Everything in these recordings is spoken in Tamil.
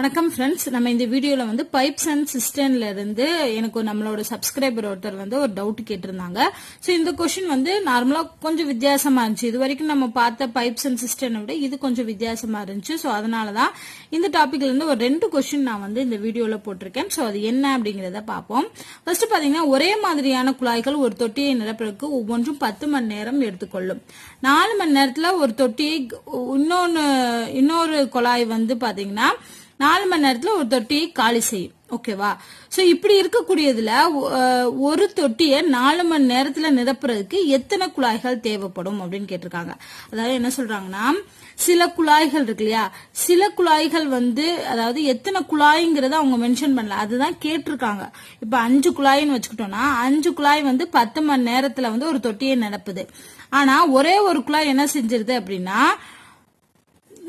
வணக்கம் ஃப்ரெண்ட்ஸ், நம்ம இந்த வீடியோல வந்து பைப்ஸ் அண்ட் சிஸ்டன்ல இருந்து எனக்கு நம்மளோட சப்ஸ்கிரைபர் ஒருத்தர் வந்து ஒரு டவுட் கேட்டிருந்தாங்க. ஸோ இந்த கொஸ்டின் வந்து நார்மலா கொஞ்சம் வித்தியாசமா இருந்துச்சு. இது வரைக்கும் நம்ம பார்த்த பைப்ஸ் அண்ட் சிஸ்டனை விட இது கொஞ்சம் வித்தியாசமா இருந்துச்சு. ஸோ அதனாலதான் இந்த டாபிக்ல இருந்து ஒரு 2 கொஸ்டின் நான் வந்து இந்த வீடியோல போட்டிருக்கேன். ஸோ அது என்ன அப்படிங்கறத பார்ப்போம். ஃபர்ஸ்ட் பாத்தீங்கன்னா, ஒரே மாதிரியான குழாய்கள் ஒரு தொட்டியை நிரப்புறதுக்கு ஒவ்வொன்றும் 10 மணி நேரம் எடுத்துக்கொள்ளும். 4 மணி நேரத்துல ஒரு தொட்டியை இன்னொரு குழாய் வந்து பாத்தீங்கன்னா 4 மணி நேரத்துல ஒரு தொட்டியை காலி செய்யும். ஓகேவா? சோ இப்படி இருக்கக்கூடியதுல ஒரு தொட்டியை 4 மணி நேரத்துல நிரப்புறதுக்கு எத்தனை குழாய்கள் தேவைப்படும் அப்படின்னு கேட்டிருக்காங்க. அதாவது என்ன சொல்றாங்கன்னா, சில குழாய்கள் இருக்கு இல்லையா, சில குழாய்கள் வந்து அதாவது எத்தனை குழாய்ங்கிறத அவங்க மென்ஷன் பண்ணல, அதுதான் கேட்டிருக்காங்க. இப்ப 5 குழாய்னு வச்சுக்கிட்டோம்னா 5 குழாய் வந்து 10 மணி நேரத்துல வந்து ஒரு தொட்டியை நிரப்புது. ஆனா ஒரே ஒரு குழாய் என்ன செஞ்சிருது அப்படின்னா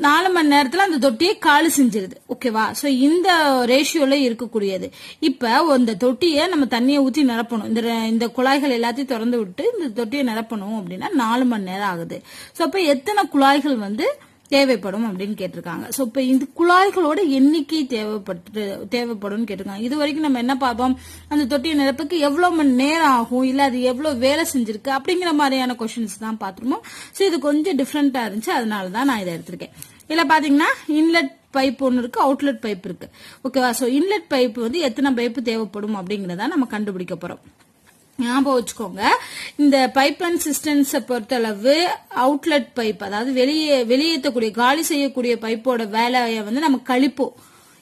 4 மணி நேரத்துல அந்த தொட்டியை காலி செஞ்சிருது. ஓகேவா? சோ இந்த ரேஷியோல இருக்கக்கூடியது. இப்ப இந்த தொட்டியை நம்ம தண்ணியை ஊத்தி நிரப்பணும். இந்த குழாய்கள் எல்லாத்தையும் திறந்து விட்டு இந்த தொட்டியை நிரப்பணும் அப்படின்னா 4 மணி நேரம் ஆகுது. சோ அப்ப எத்தனை குழாய்கள் வந்து தேவைப்படும் அப்படின்னு கேட்டிருக்காங்க. சோ இப்ப இந்த குழாய்களோட எண்ணிக்கை தேவைப்படும் கேட்டிருக்காங்க. இது வரைக்கும் நம்ம என்ன பார்ப்போம், அந்த தொட்டியை நிரப்புக்கு எவ்வளவு மணி நேரம் ஆகும், இல்ல அது எவ்வளவு வேலை செஞ்சிருக்கு அப்படிங்கிற மாதிரியான கொஸ்டின்ஸ் தான் பாத்துருமோம். சோ இது கொஞ்சம் டிஃப்ரெண்டா இருந்துச்சு, அதனாலதான் நான் இதை எடுத்திருக்கேன். இதுல பாத்தீங்கன்னா இன்லெட் பைப் ஒன்னு இருக்கு, அவுட்லெட் பைப் இருக்கு. ஓகேவா? சோ இன்லெட் பைப் வந்து எத்தனை பைப் தேவைப்படும் அப்படிங்கறத நம்ம கண்டுபிடிக்க போறோம். ஞாபகம் வச்சுக்கோங்க, இந்த பைப் அண்ட் சிஸ்டன்ஸை பொறுத்தளவு அவுட்லெட் பைப், அதாவது வெளியேற்றக்கூடிய காலி செய்யக்கூடிய பைப்போட வேலையை வந்து நம்ம கழிப்போம்.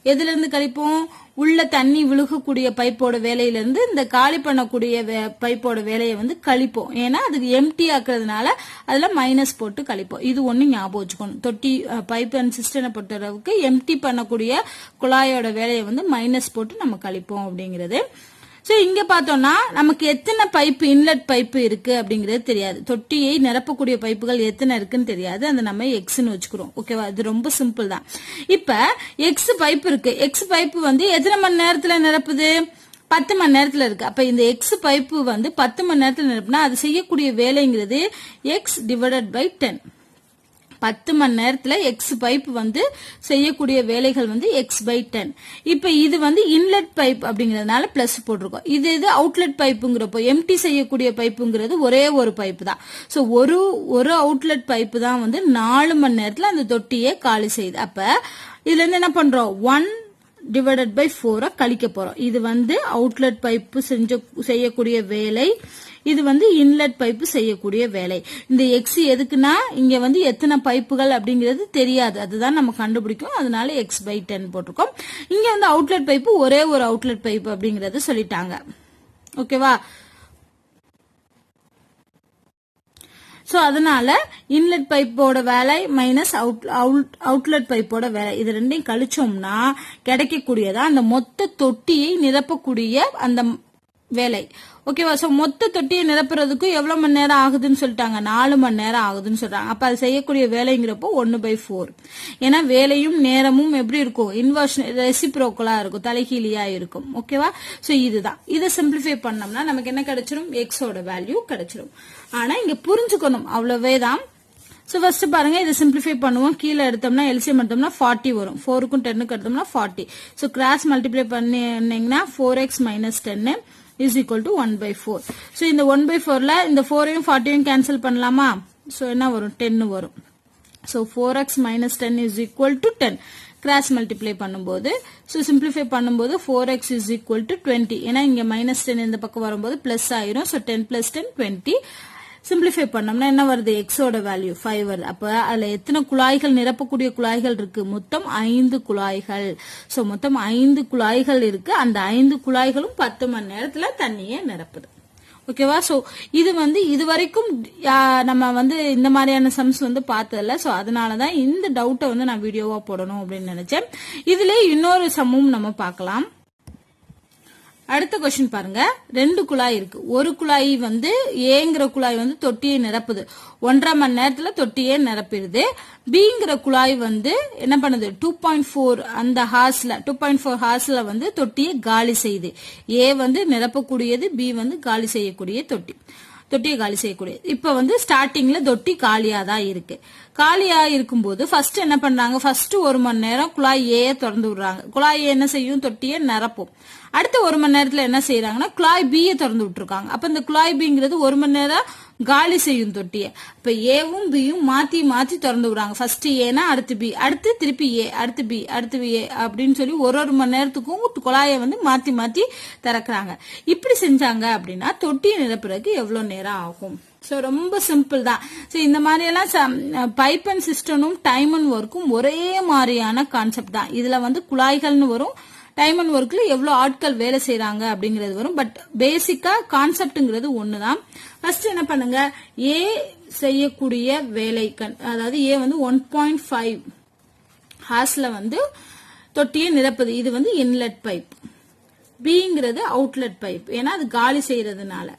எதுல இருந்து கழிப்போம்? உள்ள தண்ணி விழுகக்கூடிய பைப்போட வேலையில இருந்து இந்த காலி பண்ணக்கூடிய பைப்போட வேலையை வந்து கழிப்போம். ஏன்னா அதுக்கு எம்டி ஆக்குறதுனால அதுல மைனஸ் போட்டு கழிப்போம். இது ஒண்ணு ஞாபகம் வச்சுக்கணும். தொட்டி பைப் அண்ட் சிஸ்டனை பொறுத்தளவுக்கு எம்டி பண்ணக்கூடிய குழாயோட வேலையை வந்து மைனஸ் போட்டு நம்ம கழிப்போம் அப்படிங்கிறது. சோ இங்க பார்த்தோம்னா நமக்கு எத்தனை பைப் இன்லெட் பைப் இருக்கு அப்படிங்கறது தெரியாது. தொட்டியை நிரப்பக்கூடிய பைப்புகள் எத்தனை இருக்குன்னு தெரியாது. அதை நம்ம எக்ஸ்ன்னு வச்சுக்கிறோம். ஓகேவா? இது ரொம்ப சிம்பிள் தான். இப்ப எக்ஸ் பைப் இருக்கு. எக்ஸ் பைப் வந்து எத்தனை மணி நேரத்துல நிரப்புது? 10 மணி நேரத்துல இருக்கு. அப்ப இந்த எக்ஸ் பைப்பு வந்து 10 மணி நேரத்துல நிரப்புனா அது செய்யக்கூடிய வேலைங்கிறது எக்ஸ் டிவைடட் பை 10. 10 மணி நேரத்துல எக்ஸ் பைப் வந்து செய்யக்கூடிய வேலைகள் வந்து எக்ஸ் பை 10. இப்ப இது வந்து இன்லெட் பைப் அப்படிங்கறதுனால பிளஸ் போட்டிருக்கோம். இது அவுட்லெட் பைப்புங்கிறப்போ எம்டி செய்யக்கூடிய பைப்புங்கிறது ஒரே ஒரு பைப் தான். சோ ஒரு அவுட்லெட் பைப்பு தான் வந்து 4 மணி நேரத்துல அந்த தொட்டியை காலி செய்யுது. அப்ப இதுல இருந்து என்ன பண்றோம், 1 டிவைடட் பை 4 கழிக்க போறோம். இது வந்து அவுட்லெட் பைப்பு செய்யக்கூடிய வேலை, இது வந்து இன்லெட் பைப்பு செய்யக்கூடிய வேலை. இந்த எக்ஸ் எதுக்குன்னா இங்க வந்து எத்தனை பைப்புகள் அப்படிங்கிறது தெரியாது, அதுதான் நம்ம கண்டுபிடிக்கும். அதனால எக்ஸ் பை 10 போட்டிருக்கோம். இங்க வந்து அவுட்லெட் பைப்பு ஒரே ஒரு அவுட்லெட் பைப்பு அப்படிங்கறது சொல்லிட்டாங்க. ஓகேவா? சோ அதனால இன்லெட் பைப்போட வேலை மைனஸ் அவுட்லெட் பைப்போட வேலை, இது ரெண்டையும் கழிச்சோம்னா கிடைக்கக்கூடியதா அந்த மொத்த தொட்டியை நிரப்பக்கூடிய அந்த வேலை. ஓகேவா? சோ மொத்த தொட்டியை நிரப்புறதுக்கு எவ்வளவு மணி நேரம் ஆகுதுன்னு சொல்லிட்டாங்க, 4 மணி நேரம் ஆகுதுன்னு சொல்றாங்க. அப்ப அது செய்யக்கூடிய வேலைங்கிறப்போ 1/4. ஏன்னா வேலையும் நேரமும் எப்படி இருக்கும், இன்வர்ஷன் ரெசிப்ரோக்கலா இருக்கும், தலைகீழியா இருக்கும். ஓகேவா? சோ இதுதான். இதை சிம்பிளிஃபை பண்ணோம்னா நமக்கு என்ன கிடைச்சிரும், எக்ஸோட வேல்யூ கிடைச்சிரும். ஆனா இங்க புரிஞ்சுக்கணும், அவ்வளவேதான். சோ ஃபர்ஸ்ட் பாருங்க, இதை சிம்பிளிஃபை பண்ணுவோம். கீழே எடுத்தோம்னா எல்சிஎம் எடுத்தோம்னா 40 வரும். 4க்கும் 10க்கும் எடுத்தோம்னா 40. சோ கிராஸ் மல்டிப்ளை பண்ணீங்கன்னா 4x minus 10 is equal to 1/4. So இந்த 1/4ல இந்த 4ஐயும் 40ஐயும் கேன்சல் பண்ணலாமா? சோ என்ன வரும், 10 வரும். So 4x minus 10 is equal to 10. Cross multiply பண்ணும்போது, சோ சிம்பிளிஃபை பண்ணும்போது 4x is equal to 20. ஏன்னா இங்க மைனஸ் 10 இந்த பக்கம் வரும்போது பிளஸ் ஆயிரும். So 10 plus 10 20. சிம்பிளிஃபை பண்ணோம்னா என்ன வருது, எக்ஸோட வேல்யூ 5 வருது. அப்ப அதுல எத்தனை குழாய்கள், நிரப்பக்கூடிய குழாய்கள் இருக்கு, மொத்தம் 5 குழாய்கள். சோ மொத்தம் 5 குழாய்கள் இருக்கு. அந்த 5 குழாய்களும் 10 மணி நேரத்துல தண்ணியை நிரப்புது. ஓகேவா? சோ இது வந்து இது வரைக்கும் நம்ம வந்து இந்த மாதிரியான சம்ஸ் வந்து பார்த்ததில்ல. சோ அதனாலதான் இந்த டவுட்டை வந்து நான் வீடியோவா போடணும் அப்படின்னு நினைச்சேன். இதுல இன்னொரு சம்மும் நம்ம பார்க்கலாம். அடுத்த கொஸ்டின் பாருங்க, 2 குழாய் இருக்கு. ஒரு குழாய் வந்து ஏங்கிற குழாய் வந்து தொட்டியை நிரப்புது, 1.5 மணி நேரத்துல தொட்டியை நிரப்பிடுது. பிங்கிற குழாய் வந்து என்ன பண்ணுது, 2.4 அந்த ஹார்ஸ்ல 2.4 ஹார்ஸ்ல வந்து தொட்டியை காலி செய்யுது. ஏ வந்து நிரப்பக்கூடியது, பி வந்து காலி செய்யக்கூடிய தொட்டி. தொட்டியை காலி செய்யக்கூடியது. இப்ப வந்து ஸ்டார்டிங்ல தொட்டி காலியா தான் இருக்கு. காலியா இருக்கும்போது ஃபர்ஸ்ட் என்ன பண்றாங்க, ஃபர்ஸ்ட் 1 மணி நேரம் குழாய் ஏ திறந்து விடுறாங்க. குழாய் என்ன செய்யும், தொட்டியை நிரப்பும். அடுத்த 1 மணி நேரத்துல என்ன செய்யறாங்கன்னா குழாய் பியை திறந்து விட்டுருக்காங்க. அப்ப இந்த குழாய் பிங்கிறது 1 மணி நேரம் காலி செய்யும் தொட்டியை. இப்ப ஏவும் பியும் மாத்தி மாத்தி திறந்து விடுறாங்க. ஃபர்ஸ்ட் ஏனா அடுத்து பி, அடுத்து திருப்பி ஏ, அடுத்து பி, அடுத்து ஏ அப்படின்னு சொல்லி ஒரு மணி நேரத்துக்கும் குழாயை வந்து மாத்தி மாத்தி திறக்கிறாங்க. இப்படி செஞ்சாங்க அப்படின்னா தொட்டியை நிரப்புறதுக்கு எவ்வளவு நேரம் ஆகும்? சோ ரொம்ப சிம்பிள் தான். சோ இந்த மாதிரி எல்லாம் பைப் அண்ட் சிஸ்டமும் டைம் அண்ட் ஒர்க்கும் ஒரே மாதிரியான கான்செப்ட் தான். இதுல வந்து குழாய்கள்னு வரும், டைம் அண்ட் ஒர்க்ல எவ்வளவு ஆட்கள் வேலை செய்யறாங்க அப்படிங்கிறது வரும். பட் பேசிக்கா கான்செப்ட்ங்கிறது ஒண்ணுதான். ஃபர்ஸ்ட் என்ன பண்ணுங்க, ஏ செய்யக்கூடிய வேலை, அதாவது ஏ வந்து 1.5 ஹார்ஸ்ல வந்து தொட்டியை நிரப்புது. இது வந்து இன்லெட் பைப். பிங்கிறது அவுட்லெட் பைப், ஏன்னா அது காலி செய்யறதுனால.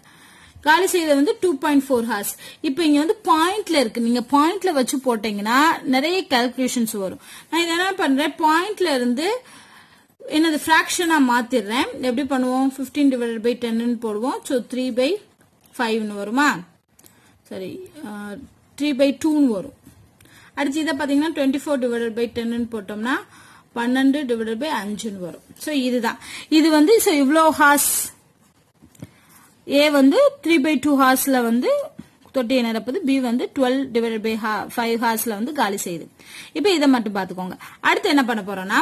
காலி செய்யறது வந்து 2.4 ஹார்ஸ். இப்ப இங்க வந்து பாயிண்ட்ல இருக்கு, நீங்க பாயிண்ட்ல வச்சு போட்டீங்கன்னா நிறைய கால்குலேஷன்ஸ் வரும். நான் இதை என்ன பண்றேன், பாயிண்ட்ல இருந்து என்னது ஃபிராக்ஷனா மாத்திடுறேன். எப்படி பண்ணுவோம், 15/10 போடுவோம். சோ 3/5 வருமா, சரி 3/2 வரும். அடுத்து இதை பாத்தீங்கன்னா 24/10 போட்டோம்னா 12/5 வரும். சோ இதுதான் இது வந்து இவ்வளோ ஹார்ஸ். ஏ வந்து 3/2 ஹார்ஸ்ல வந்து தொட்டியை நிரப்புது. பி வந்து 12/5 ஹார்ஸ்ல வந்து காலி செய்யுது. இப்ப இதை மட்டும் பாத்துக்கோங்க. அடுத்து என்ன பண்ண போறோம்னா,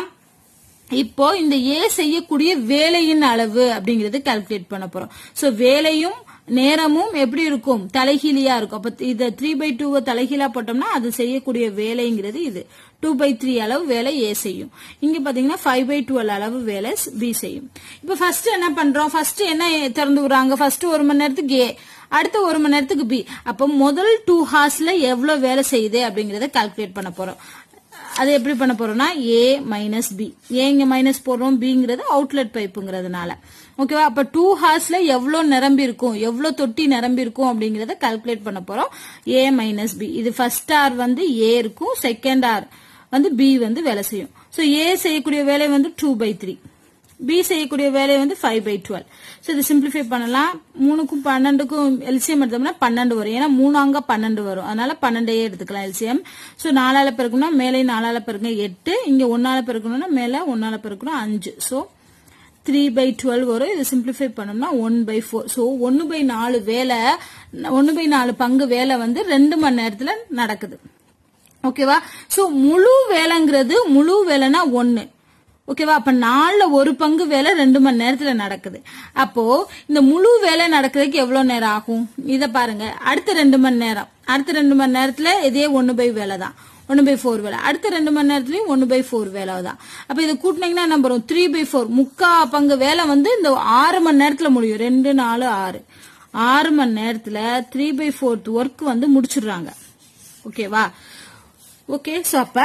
இப்போ இந்த ஏ செய்யக்கூடிய வேலையின் அளவு அப்படிங்கறது கால்குலேட் பண்ண போறோம். சோ வேலையும் நேரமும் எப்படி இருக்கும், தலைகீழியா இருக்கும். அப்ப இத 3/2 தலைகீழா போட்டோம்னா அது செய்யக்கூடிய வேலைங்கிறது இது 2/3 அளவு வேலை ஏ செய்யும். இங்க பாத்தீங்கன்னா 5/12 அளவு வேலை பி செய்யும். இப்ப ஃபர்ஸ்ட் என்ன பண்றோம், ஃபர்ஸ்ட் என்ன திறந்து விடுறாங்க, ஃபர்ஸ்ட் 1 மணி நேரத்துக்கு ஏ, அடுத்த 1 மணி நேரத்துக்கு பி. அப்ப முதல் 2 ஹார்ஸ்ல எவ்வளவு வேலை செய்யுது அப்படிங்கறத கால்குலேட் பண்ண போறோம். அது எப்படி பண்ண போறோம்னா ஏ மைனஸ் பி. ஏ இங்க மைனஸ் போடுறோம், பிங்கிறது அவுட்லெட் பைப்புங்கிறதுனால. ஓகேவா, அப்ப 2 ஹார்ஸ்ல எவ்வளவு நிரம்பி இருக்கும், எவ்வளவு தொட்டி நிரம்பி இருக்கும் அப்படிங்கறத கால்குலேட் பண்ண போறோம். ஏ மைனஸ் பி. இது ஃபர்ஸ்ட் ஆர் வந்து ஏ இருக்கும், செகண்ட் ஆர் வந்து பி வந்து வேலை செய்யும். சோ ஏ செய்யக்கூடிய வேலை வந்து 2/3, பி செய்யக்கூடிய வேலை வந்து 5/12. சோ இது சிம்பிளிஃபை பண்ணலாம். 3க்கும் 12க்கும் எல்சிஎம் எடுத்தோம்னா 12 வரும். ஏன்னா 3 அங்க 12 வரும், அதனால 12 எடுத்துக்கலாம் எல்சிஎம். சோ 4ஆல பெருக்கணும்னா மேலே 4ஆல பெருக்கணும் 8, இங்க 1ஆல பெருக்கணும்னா மேல 1ஆல பெருக்கணும் 5. சோ 3/12 வரும். இது சிம்பிளிஃபை பண்ணோம்னா 1/4. சோ 1/4 வேலை, 1/4 பங்கு வேலை வந்து 2 மணி நேரத்துல நடக்குது. ஓகேவா, சோ முழு வேலைங்கிறது, முழு வேலைனா 1. ஓகேவா, அப்ப 4ல 1 பங்கு வேலை 2 மணி நேரத்துல நடக்குது. அப்போ இந்த முழு வேலை நடக்கிறதுக்கு எவ்வளவு நேரம் ஆகும் இத பாருங்க. அடுத்த 2 மணி நேரம், அடுத்த 2 மணி நேரத்துல இதே 1/4 வேலை தான், 1/4 வேலை. அடுத்த 2 மணி நேரத்துலயும் 1/4 வேலை தான். அப்ப இதை கூட்டினீங்கன்னா என்ன வரும், 3/4. முக்கா பங்கு வேலை வந்து இந்த 6 மணி நேரத்துல முடியும். 2, 4, 6, 6 மணி நேரத்துல 3/4 ஒர்க் வந்து முடிச்சிடுறாங்க. ஓகேவா, ஓகே. சோ அப்ப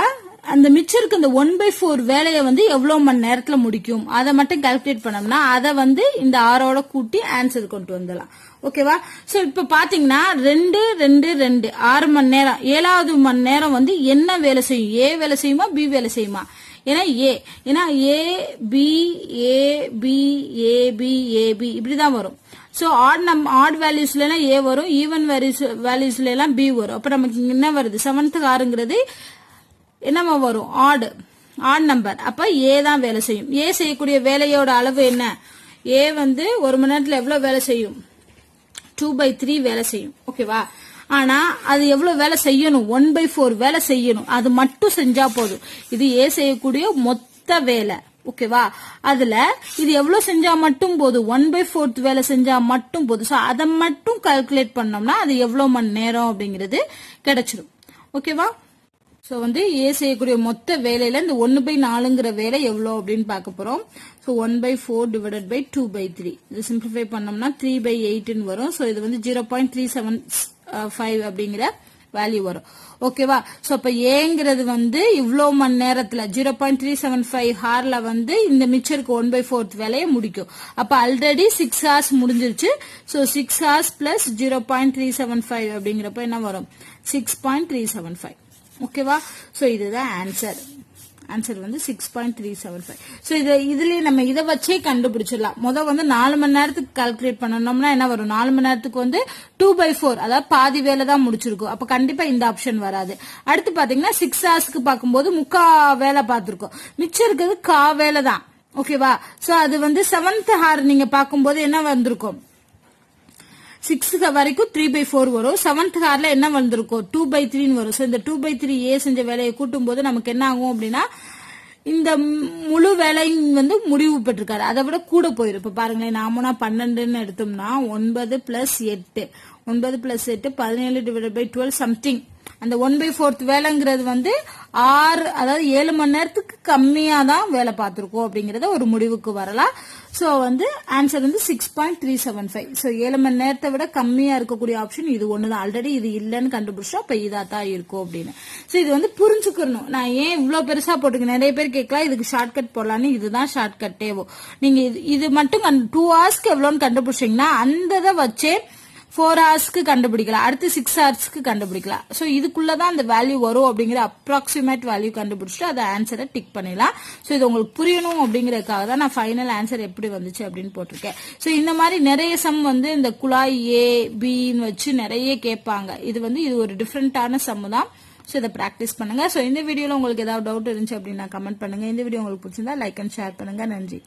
அந்த மிச்சம் இருக்கு அந்த 1/4 வேலையை வந்து எவ்வளவு மணி நேரத்துல முடிக்கும் அதை மட்டும் கால்குலேட் பண்ணோம்னா அதை வந்து இந்த 6ஓட கூட்டி ஆன்சர் கொண்டு வந்துடலாம். ஓகேவா, சோ இப்ப பாத்தீங்கன்னா 2, 2, 2 6 மணி நேரம். 7வது மணி நேரம் வந்து என்ன வேலை செய்யும், ஏ வேலை செய்யுமா பி வேலை செய்யுமா? ஏன்னா ஏ B A B A B A B இப்படிதான் வரும். சோ ஆட் வேல்யூஸ்ல எல்லாம் ஏ வரும், ஈவன் வேல்யூஸ்ல எல்லாம் பி வரும். அப்ப நமக்கு என்ன வருது, 7th ஆறுங்கிறது என்னமா வரும், ஆட் நம்பர். அப்ப ஏ தான் வேலை செய்யும். ஏ செய்யக்கூடிய வேலையோட அளவு என்ன, ஏ வந்து 1 மணி நேரத்துல எவ்வளவு வேலை செய்யும், 2/3 வேலை செய்யும். ஓகேவா, ஆனா அது எவ்வளவு வேலை செய்யணும், 1/4 வேலை செய்யணும். அது மட்டும் செஞ்சா போதும். இது ஏ செய்யக்கூடிய மொத்த வேலை. ஓகேவா, அதுல இது எவ்வளவு செஞ்சா மட்டும் போதும், 1/4 வேலை செஞ்சா மட்டும் போதும். சோ அதை மட்டும் கால்குலேட் பண்ணோம்னா அது எவ்வளவு மணி நேரம் அப்படிங்கிறது கிடைச்சிடும். ஓகேவா, சோ வந்து ஏ செய்யக்கூடிய மொத்த வேலையில இந்த 1/4ங்கிற வேலை எவ்வளவு அப்படின்னு பார்க்க போறோம். So 1/4 divided by 2/3. இது சிம்பிளிஃபை பண்ணோம்னா 3/8 வரும். சோ இது வந்து 0.375 அப்படிங்கிற வேல்யூ வரும். ஓகேவா, சோ அப்ப ஏங்கிறது வந்து இவ்வளவு மணி நேரத்துல 0.375 ஹார்ல வந்து இந்த மிச்சருக்கு 1/4 வேலையை முடிக்கும். அப்ப ஆல்ரெடி 6 ஹார்ஸ் முடிஞ்சிருச்சு. சோ 6 ஹார்ஸ் பிளஸ் 0.375 அப்படிங்கிறப்ப என்ன வரும், 6.375. ஓகேவா, சோ இதுதான் ஆன்சர். ஆன்சர் வந்து 6.375. ஸோ இதுலயே நம்ம இதை வச்சே கண்டுபிடிச்சிடலாம். முதல் வந்து 4 மணி நேரத்துக்கு கால்குலேட் பண்ணணும்னா என்ன வரும், 4 மணி நேரத்துக்கு வந்து 2/4, அதாவது பாதி வேலை தான் முடிச்சிருக்கும். அப்ப கண்டிப்பா இந்த ஆப்ஷன் வராது. அடுத்து பாத்தீங்கன்னா 6 ஹவர்ஸ்க்கு பார்க்கும்போது முக்கா வேலை பார்த்திருக்கோம், மிச்சம் இருக்கிறது கா வேலை தான். ஓகேவா? சோ அது வந்து 7th ஹவர் நீங்க பார்க்கும்போது என்ன வந்திருக்கும், 6 வரைக்கும் 3/4 வரும். 7th ஹார்ல என்ன வந்திருக்கும், 2/3 வரும். இந்த 2/3 ஏ செஞ்ச வேலையை கூட்டும் போது நமக்கு என்ன ஆகும் அப்படின்னா, இந்த முழு வேலையும் வந்து முடிவு பெற்றிருக்காரு, அதை விட கூட போயிரும். இப்ப பாருங்களேன், நாம 12ன்னு எடுத்தோம்னா 9 + 8, 9 + 8 17/12 சம்திங். அந்த 1/4 வேலைங்கிறது வந்து 6, அதாவது 7 மணி நேரத்துக்கு கம்மியா தான் வேலை பார்த்திருக்கோம் அப்படிங்கறத ஒரு முடிவுக்கு வரலாம். சோ வந்து ஆன்சர் வந்து 6.375. சோ 7 மணி நேரத்தை விட கம்மியா இருக்கக்கூடிய ஆப்ஷன் இது ஒண்ணுதான். ஆல்ரெடி இது இல்லன்னு கண்டுபிடிச்சோம், அப்ப இதா தான் இருக்கும் அப்படின்னு. சோ இது வந்து புரிஞ்சுக்கணும். நான் ஏன் இவ்வளவு பெருசா போட்டுக்க, நிறைய பேர் கேட்கலாம் இதுக்கு ஷார்ட்கட் போடலான்னு. இதுதான் ஷார்ட்கட்டேவோ. நீங்க இது மட்டும் 2 ஹவர்ஸ்க்கு எவ்வளவுன்னு கண்டுபிடிச்சீங்கன்னா அந்த வச்சே 4 ஹவர்ஸ்க்கு கண்டுபிடிக்கலாம், அடுத்து 6 ஹவர்ஸ்க்கு கண்டுபிடிக்கலாம். சோ இதுக்குள்ளதான் அந்த வேல்யூ வரும் அப்படிங்கிற அப்ராக்சிமேட் வேல்யூ கண்டுபிடிச்சிட்டு அதை ஆன்சரை டிக் பண்ணிடலாம். சோ இது உங்களுக்கு புரியணும் அப்படிங்கறதுக்காக தான் நான் ஃபைனல் ஆன்சர் எப்படி வந்துச்சு அப்படின்னு போட்டிருக்கேன். சோ இந்த மாதிரி நிறைய சம் வந்து இந்த குழாய் ஏ பின்னு வச்சு நிறைய கேட்பாங்க. இது ஒரு டிஃப்ரெண்டான சம் தான். சோ இதை பிராக்டிஸ் பண்ணுங்க. சோ இந்த வீடியோல உங்களுக்கு ஏதாவது டவுட் இருந்துச்சு அப்படின்னா கமெண்ட் பண்ணுங்க. இந்த வீடியோ உங்களுக்கு பிடிச்சிருந்தா லைக் அண்ட் ஷேர் பண்ணுங்க. நன்றி.